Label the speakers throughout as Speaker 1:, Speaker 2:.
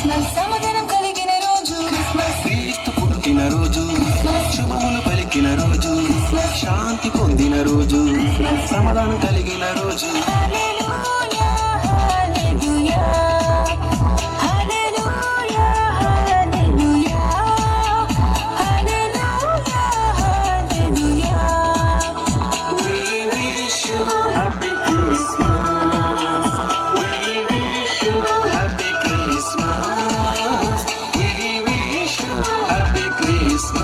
Speaker 1: సమాధానం కలిగిన రోజు,
Speaker 2: క్రీస్తు పుట్టిన రోజు, శుభములు పలికిన రోజు, శాంతి పొందిన రోజు, సమాధానం కలిగిన రోజు.
Speaker 1: హల్లెలూయా హల్లెలూయా హల్లెలూయా హల్లెలూయా హల్లెలూయా హల్లెలూయా.
Speaker 2: We wish you happy Christmas. We wish you happy Christmas. We wish you happy Christmas.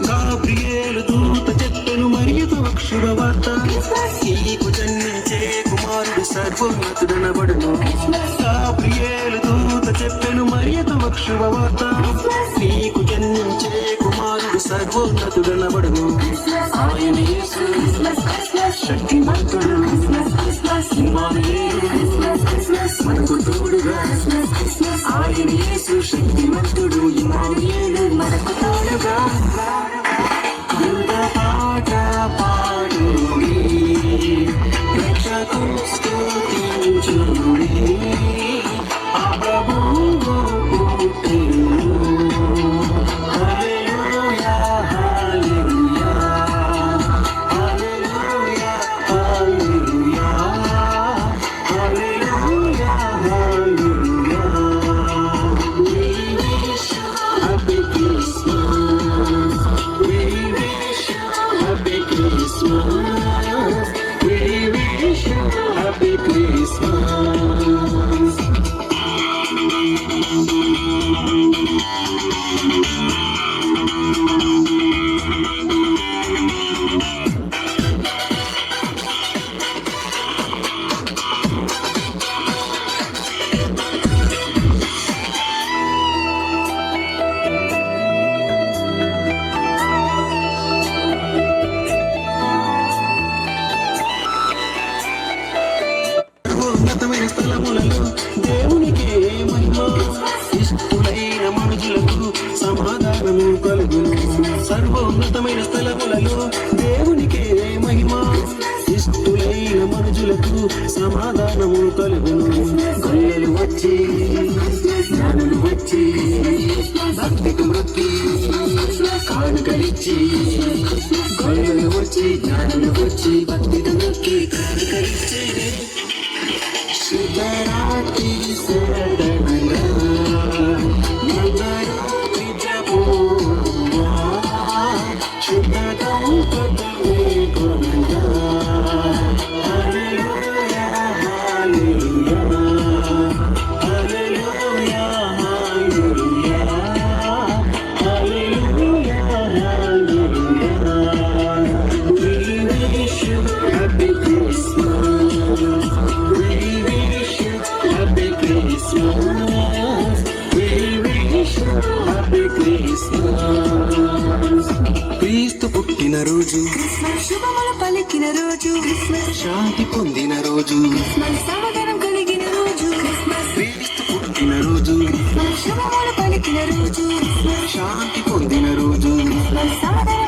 Speaker 2: Gabriel దూత చెప్పెను మరియకు శుభవార్త, నీకు జన్మించే కుమారుడు సర్వోన్నతుడనబడును. గాబ్రియేలు దూత చెప్పెను మరియకు శుభవార్త, నీకు జన్మించే కుమారుడు సర్వోన్నతుడనబడును. ఆయన యేసు శక్తిమంతుడు, ఇమ్మానుయేలు మనకు తోడుగా. ఆయన యేసు శక్తిమంతుడు, ఇమ్మానుయేలు మనకు తోడుగా. పాట పాడుడి, రక్షకు స్తుతించుడి, ఆ ప్రభువు పుట్టెను. హల్లెలూయా హల్లెలూయా హల్లెలూయా హల్లెలూయా హల్లెలూయా హల్లెలూయా. We wish you happy Christmas. We wish you happy Christmas. We wish you happy Christmas. ఉన్నతమైన స్థలములలో దేవునికే మహిమ, ఇష్టులైన మనుషులకు సమాధానము కలుగును. సర్వోన్నతమైన స్థలములలో దేవునికే మహిమ, ఇష్టులైన మనుషులకు సమాధానము కలుగును. గొల్లలు వచ్చి జ్ఞానులు వచ్చి భక్తికి మృతి కానుకలిచ్చి, గొల్లలు వచ్చి జ్ఞానులు వచ్చి భక్తికి మృతి కానుకలిచ్చి. శుభరాత్రి శరణంగా నవరాత్రి జపముగా, శుభ దంపతులే గుణంగా. హల్లెలూయా హల్లెలూయా హల్లెలూయా హల్లెలూయా హల్లెలూయా హల్లెలూయా. We wish you happy Christmas. We wish you happy Christmas. We wish you happy Christmas. క్రీస్తు పుట్టిన రోజు,
Speaker 1: శుభములు పలికిన రోజు,
Speaker 2: శాంతి పొందిన రోజు,
Speaker 1: సమాధానం కలిగిన రోజు,
Speaker 2: క్రీస్తు పుట్టిన రోజు,
Speaker 1: శుభములు పలికిన రోజు,
Speaker 2: శాంతి పొందిన రోజు,
Speaker 1: సమాధానం